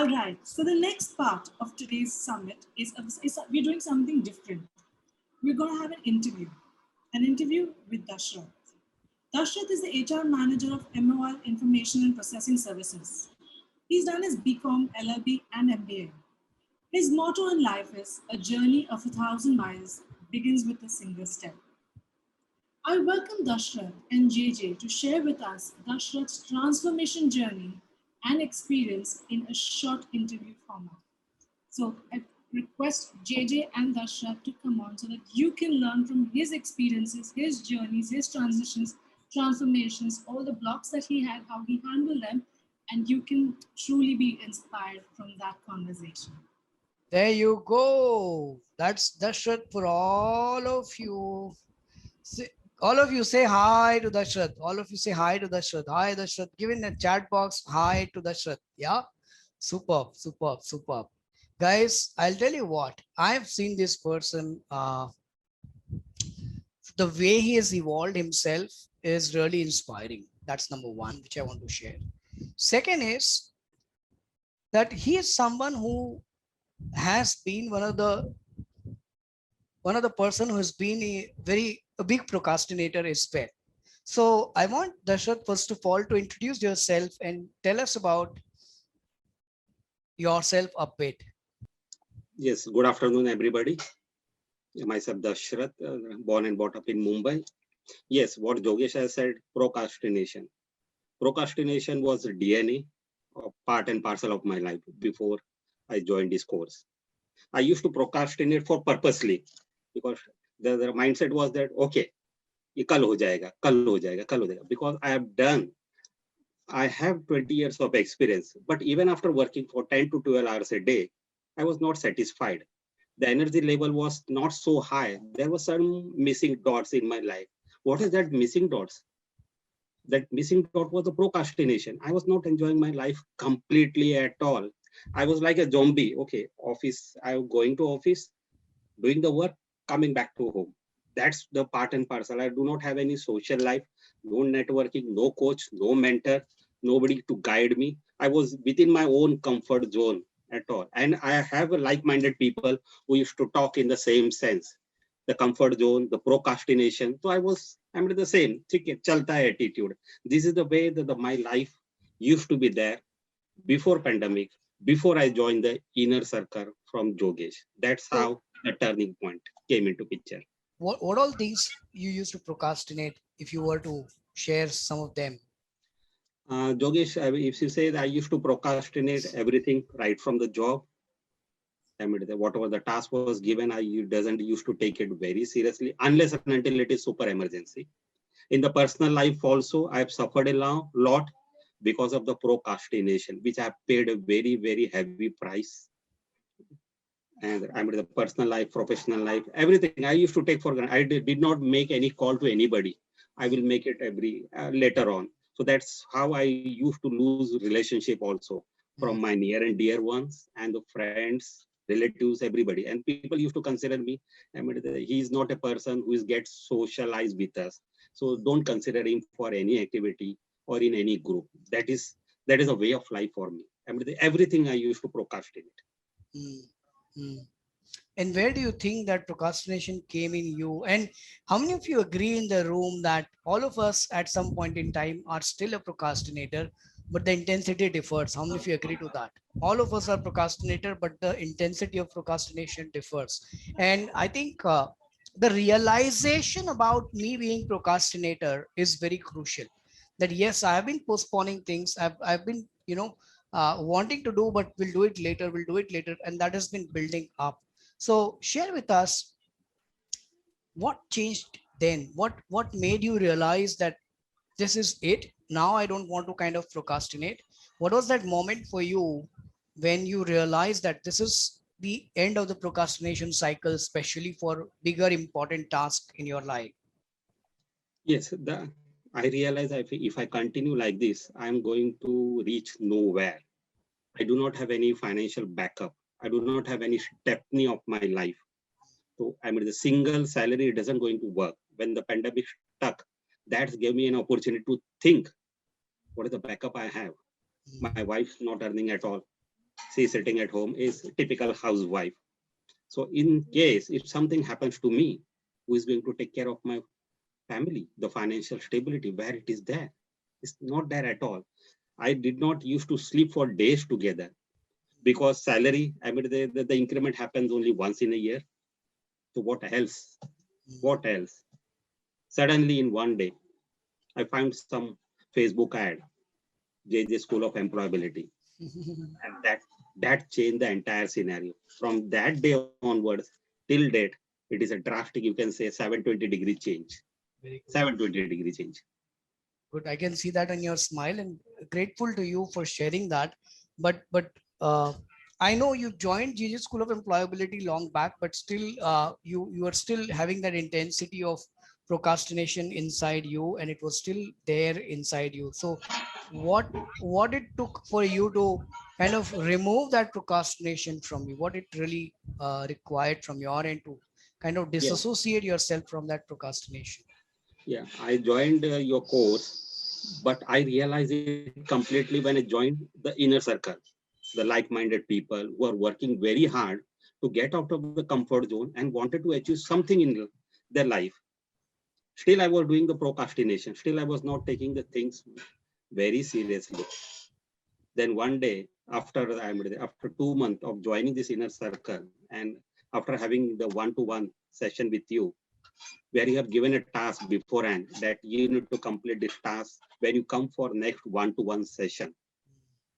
All right. So the next part of today's summit is we're doing something different. We're going to have an interview with Dashrath. Dashrath is the HR manager of MOL Information and Processing Services. He's done his BCom, LLB, and MBA. His motto in life is a journey of 1,000 miles begins with a single step. I welcome Dashrath and JJ to share with us Dashrath's transformation journey and experience in a short interview format. So I request JJ and Dashrath to come on so that you can learn from his experiences, his journeys, his transitions, transformations, all the blocks that he had, how he handled them, and you can truly be inspired from that conversation. There you go. That's Dashrath for all of you. All of you say hi to Dashrath. All of you say hi to Dashrath. Hi Dashrath. Give in the chat box hi to Dashrath. Yeah. Superb, superb, superb. Guys, I'll tell you what. I've seen this person. The way he has evolved himself is really inspiring. That's number one, which I want to share. Second is that he is someone who has been one of the person who has been a big procrastinator as well. So I want Dashrath first of all to introduce yourself and tell us about yourself a bit. Yes, good afternoon, everybody. Myself, Dashrath, born and brought up in Mumbai. Yes, what Jogesh has said, procrastination. Procrastination was a DNA, a part and parcel of my life before I joined this course. I used to procrastinate for purposely because the mindset was that, okay, ये कल हो जाएगा, कल हो जाएगा, कल हो जाएगा. Because I have 20 years of experience, but even after working for 10 to 12 hours a day, I was not satisfied. The energy level was not so high. There were some missing dots in my life. What is that missing dots? That missing dot was the procrastination. I was not enjoying my life completely at all. I was like a zombie. Okay, office, I'm going to office, doing the work, coming back to home. That's the part and parcel. I do not have any social life, no networking, no coach, no mentor, nobody to guide me. I was within my own comfort zone at all. And I have like-minded people who used to talk in the same sense. The comfort zone, the procrastination. So I'm the same, chalta hai attitude. This is the way that my life used to be there before pandemic, before I joined the inner circle from Jogesh. That's how the turning point came into picture. What all things you used to procrastinate, if you were to share some of them? Jogesh, if you say that I used to procrastinate everything right from the job, I mean, whatever the task was given, I doesn't used to take it very seriously unless and until it is super emergency. In the personal life also, I have suffered a lot because of the procrastination, which I have paid a very, very heavy price. And I mean, the personal life, professional life, everything I used to take for granted. I did not make any call to anybody. I will make it later on. So that's how I used to lose relationship also from my near and dear ones and the friends, relatives, everybody. And people used to consider me. I mean, he's not a person who is gets socialized with us. So don't consider him for any activity or in any group. That is a way of life for me. I mean, everything I used to procrastinate. And where do you think that procrastination came in you? And how many of you agree in the room that all of us at some point in time are still a procrastinator, but the intensity differs? How many of you agree to that? All of us are procrastinator, but the intensity of procrastination differs. And I think the realization about me being procrastinator is very crucial. That yes, I have been postponing things. I've been, wanting to do, but we'll do it later. We'll do it later, and that has been building up. So share with us what changed then. What made you realize that this is it? Now I don't want to kind of procrastinate. What was that moment for you when you realized that this is the end of the procrastination cycle, especially for bigger important tasks in your life? Yes, I realize if I continue like this, I'm going to reach nowhere. I do not have any financial backup. I do not have any stepney of my life. So I mean, the single salary doesn't going to work. When the pandemic stuck, that gave me an opportunity to think, what is the backup I have? My wife's not earning at all. She's sitting at home, is a typical housewife. So in case if something happens to me, who is going to take care of my family? The financial stability, where it is there? It's not there at all. I did not used to sleep for days together because salary, I mean, the increment happens only once in a year. So what else? What else? Suddenly in one day, I found some Facebook ad, JJ School of Employability, and that changed the entire scenario. From that day onwards till date, it is a drastic, you can say, 720-degree change. Very good. 720-degree change. Good. I can see that on your smile, and grateful to you for sharing that. But I know you joined GG School of Employability long back, but still you are still having that intensity of procrastination inside you, and it was still there inside you. So what it took for you to kind of remove that procrastination from you? What it really required from your end to kind of Yeah, disassociate yourself from that procrastination? yeah. I joined your course, but I realized it completely when I joined the inner circle, the like-minded people who are working very hard to get out of the comfort zone and wanted to achieve something in their life. Still, I was doing the procrastination. Still, I was not taking the things very seriously. Then one day, after 2 months of joining this inner circle, and after having the one-to-one session with you, where you have given a task beforehand that you need to complete this task when you come for next one-to-one session,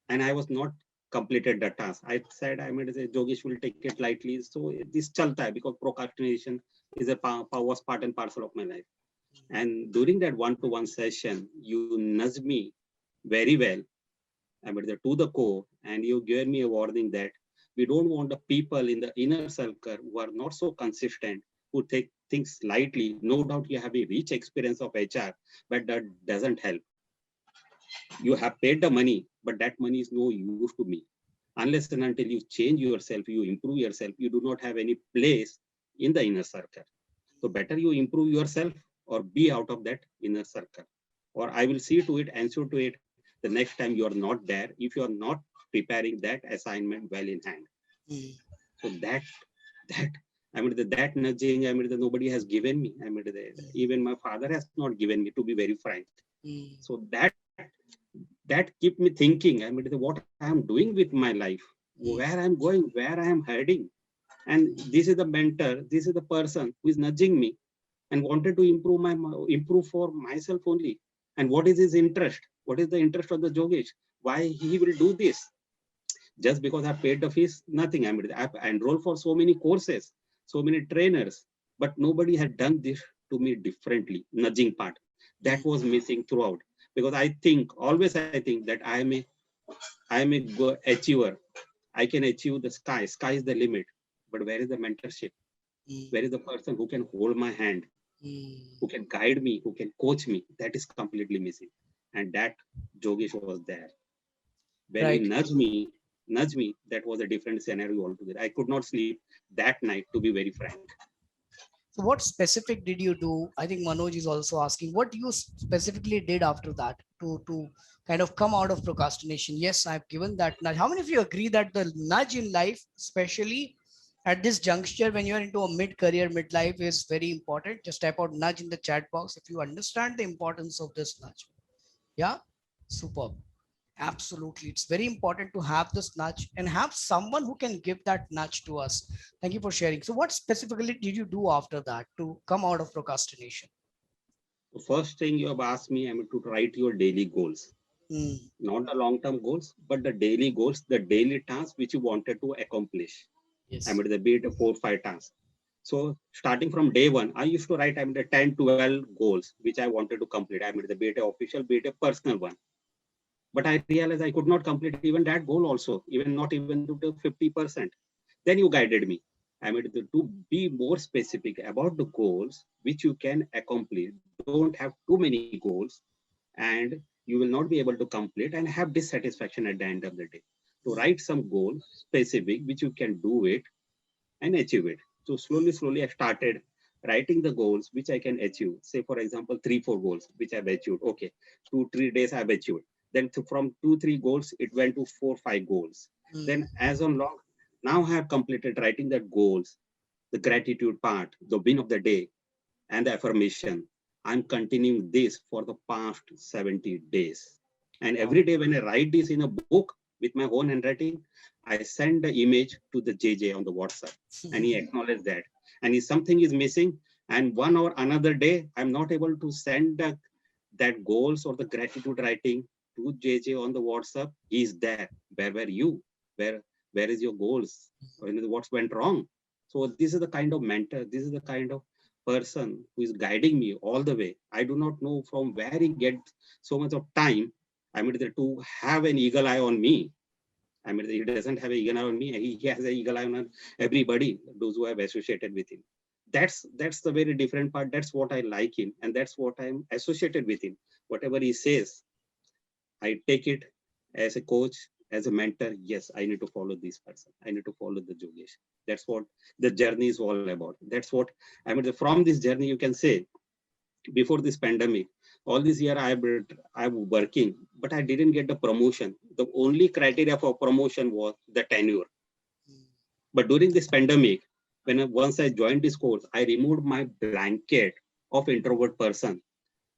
and I was not completed the task. I said, I mean, Jogesh will take it lightly. So this chalta hai, because procrastination is was part and parcel of my life. And during that one-to-one session, you nudged me very well, I mean, to the core, and you gave me a warning that we don't want the people in the inner circle who are not so consistent, who take things lightly. No doubt you have a rich experience of HR, but that doesn't help. You have paid the money, but that money is no use to me. Unless and until you change yourself, you improve yourself, you do not have any place in the inner circle. So better you improve yourself or be out of that inner circle. Or I will see to it, answer to it the next time you are not there if you are not preparing that assignment well in hand. Mm, So that I mean that nudging, I mean nobody has given me. I mean even my father has not given me, to be very frank. mm, So that keep me thinking. I mean what I am doing with my life, where I am going, where I am heading. And this is the mentor, this is the person who is nudging me and wanted to improve for myself only. And what is his interest? What is the interest of the Jogesh? Why he will do this? Just because I paid the fees? Nothing. I mean, I've enrolled for so many courses, so many trainers, but nobody had done this to me differently. Nudging part that was missing throughout. Because I think always I think that I am a achiever. I can achieve the sky. Sky is the limit. But where is the mentorship? mm, Where is the person who can hold my hand, mm. who can guide me, who can coach me? That is completely missing. And that Jogesh was there. When he Right. nudged me, that was a different scenario altogether. I could not sleep that night, to be very frank. So what specific did you do? I think Manoj is also asking what you specifically did after that to kind of come out of procrastination. Yes, I've given that nudge. How many of you agree that the nudge in life, especially at this juncture when you're into a mid-career, midlife, is very important? Just type out nudge in the chat box if you understand the importance of this nudge. Yeah, superb. Absolutely. It's very important to have this nudge and have someone who can give that nudge to us. Thank you for sharing. So, what specifically did you do after that to come out of procrastination? The first thing you have asked me, I mean, to write your daily goals, Mm, not the long-term goals, but the daily goals, the daily tasks which you wanted to accomplish. I yes. mean, the be it 4 or 5 tasks. So starting from day one, I used to write, I mean, the 10, 12 goals which I wanted to complete. I mean, the be it official, be it a personal one. But I realized I could not complete even that goal also, even not even to the 50%. Then you guided me. I mean, to be more specific about the goals which you can accomplish. Don't have too many goals, and you will not be able to complete and have dissatisfaction at the end of the day. To write some goals specific which you can do it and achieve it. So slowly, I started writing the goals which I can achieve. Say, for example, 3, 4 goals which I've achieved. Okay, 2, 3 days I've achieved. Then from 2, 3 goals, it went to 4, 5 goals. Then as on log, now I have completed writing the goals, the gratitude part, the win of the day, and the affirmation. I'm continuing this for the past 70 days. And Wow. every day when I write this in a book with my own handwriting, I send the image to the JJ on the WhatsApp and he acknowledged that. And if something is missing, and one or another day, I'm not able to send that goals or the gratitude writing to JJ on the WhatsApp, he is there. Where were you? Where where is your goals? Or, what's went wrong? So this is the kind of mentor, this is the kind of person who is guiding me all the way. I do not know from where he gets so much of time. I mean, to have an eagle eye on me. I mean, he doesn't have an eagle eye on me. He has an eagle eye on everybody, those who have associated with him. That's the very different part. That's what I like him, and that's what I'm associated with him. Whatever he says, I take it as a coach, as a mentor. Yes, I need to follow this person. I need to follow the Jogesh. That's what the journey is all about. That's what I mean. From this journey, you can say, before this pandemic, all this year I'm working, but I didn't get the promotion. The only criteria for promotion was the tenure. But during this pandemic, once I joined this course, I removed my blanket of introvert person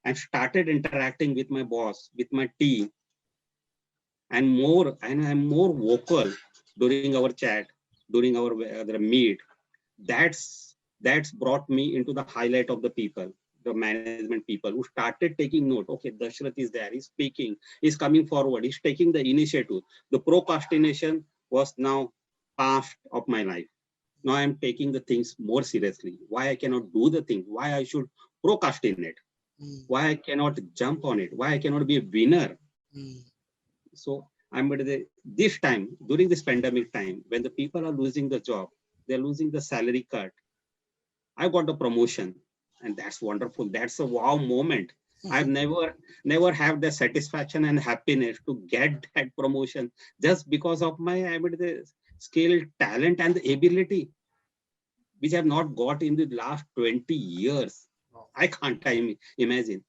and started interacting with my boss, with my team, and I'm more vocal during our chat, during our meet. That's brought me into the highlight of the people, the management people who started taking note. Okay, Dashrath is there, he's speaking, he's coming forward, he's taking the initiative. The procrastination was now past of my life. Now I'm taking the things more seriously. Why I cannot do the thing? Why I should procrastinate? Why I cannot jump on it? Why I cannot be a winner? So I'm at this time, during this pandemic time, when the people are losing the job, they're losing the salary cut. I got the promotion, and that's wonderful. That's a wow moment. I've never have the satisfaction and happiness to get that promotion just because of my the skill, talent, and the ability, which I've not got in the last 20 years. I can't imagine.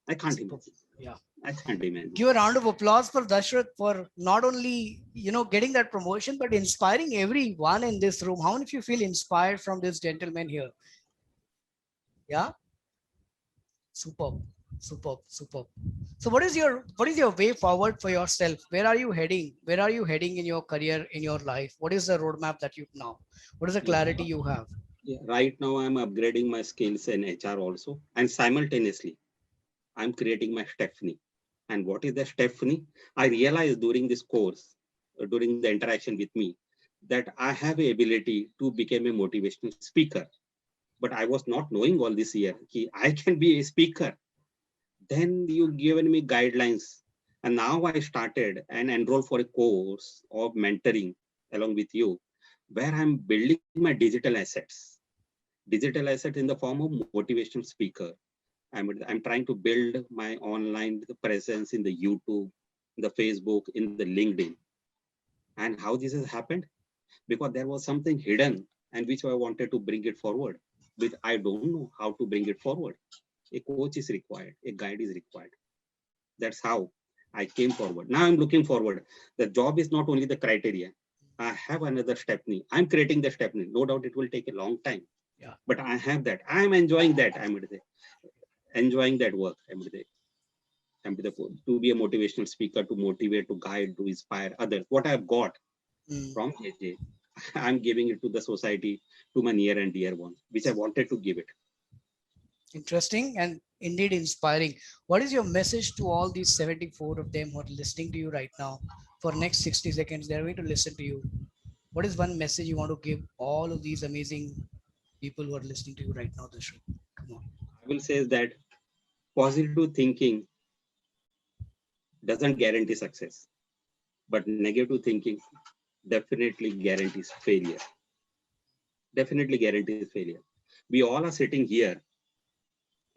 I can't imagine. Yeah. I can't imagine. Give a round of applause for Dashrath for not only, getting that promotion, but inspiring everyone in this room. How many of you feel inspired from this gentleman here? Yeah. Superb. Superb. Superb. So what is your way forward for yourself? Where are you heading? Where are you heading in your career, in your life? What is the roadmap that you now? What is the clarity you have? Yeah, right now I'm upgrading my skills in HR also, and simultaneously I'm creating my Stephanie. And what is the Stephanie? I realized during this course, during the interaction with me, that I have the ability to become a motivational speaker. But I was not knowing all this year. I can be a speaker. Then you given me guidelines. And now I started and enrolled for a course of mentoring along with you, where I'm building my digital assets. Digital asset in the form of motivational speaker. I'm trying to build my online presence in the YouTube, the Facebook, in the LinkedIn. And how this has happened? Because there was something hidden and which I wanted to bring it forward. But I don't know how to bring it forward. A coach is required, a guide is required. That's how I came forward. Now I'm looking forward. The job is not only the criteria. I have another Stephanie. I'm creating the Stephanie. No doubt it will take a long time. Yeah. But I have that. I'm enjoying that. I'm enjoying that work. To be a motivational speaker, to motivate, to guide, to inspire others. What I've got from JJ, I'm giving it to the society, to my near and dear ones, which I wanted to give it. Interesting and indeed inspiring. What is your message to all these 74 of them who are listening to you right now? For next 60 seconds, they're going to listen to you. What is one message you want to give all of these amazing people who are listening to you right now, Dashrath? Come on. I will say that positive thinking doesn't guarantee success, but negative thinking definitely guarantees failure. Definitely guarantees failure. We all are sitting here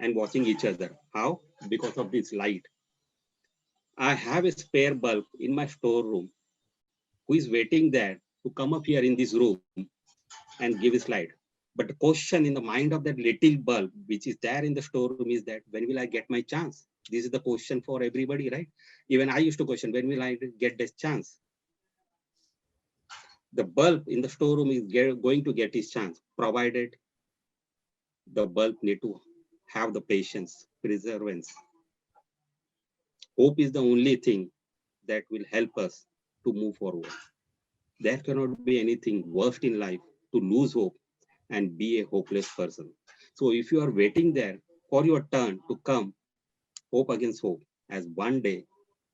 and watching each other. How? Because of this light. I have a spare bulb in my storeroom who is waiting there to come up here in this room and give his light. But the question in the mind of that little bulb, which is there in the storeroom, is that when will I get my chance? This is the question for everybody, right? Even I used to question, when will I get this chance? The bulb in the storeroom is going to get his chance, provided the bulb need to have the patience, perseverance. Hope is the only thing that will help us to move forward. There cannot be anything worst in life to lose hope and be a hopeless person. So if you are waiting there for your turn to come, hope against hope, as one day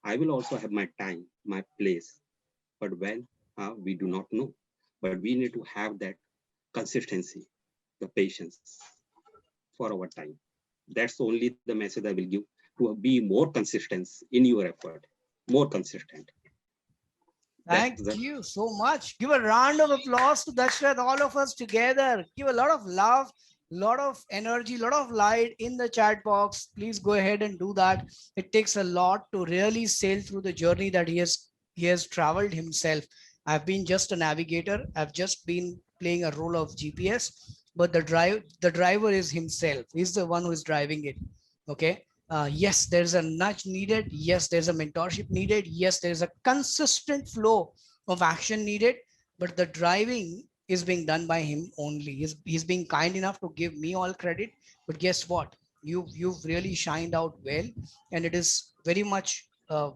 I will also have my time, my place. But when, we do not know. But we need to have that consistency, the patience for our time. That's only the message I will give, to be more consistent in your effort, more consistent. Thank you so much. Give a round of applause to Dashrath, all of us together. Give a lot of love, lot of energy, lot of light in the chat box. Please go ahead and do that. It takes a lot to really sail through the journey that he has traveled himself. I've been just a navigator. I've just been playing a role of GPS, but the driver is himself. He's the one who is driving it. Okay. Yes, there's a nudge needed. Yes, there's a mentorship needed. Yes, there's a consistent flow of action needed, but the driving is being done by him only. He's being kind enough to give me all credit, but guess what? You've really shined out well, and it is very much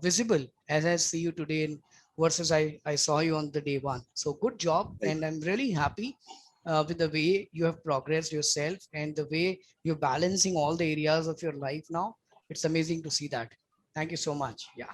visible as I see you today versus I saw you on the day one. So good job, and I'm really happy with the way you have progressed yourself and the way you're balancing all the areas of your life now. It's amazing to see that. Thank you so much. Yeah.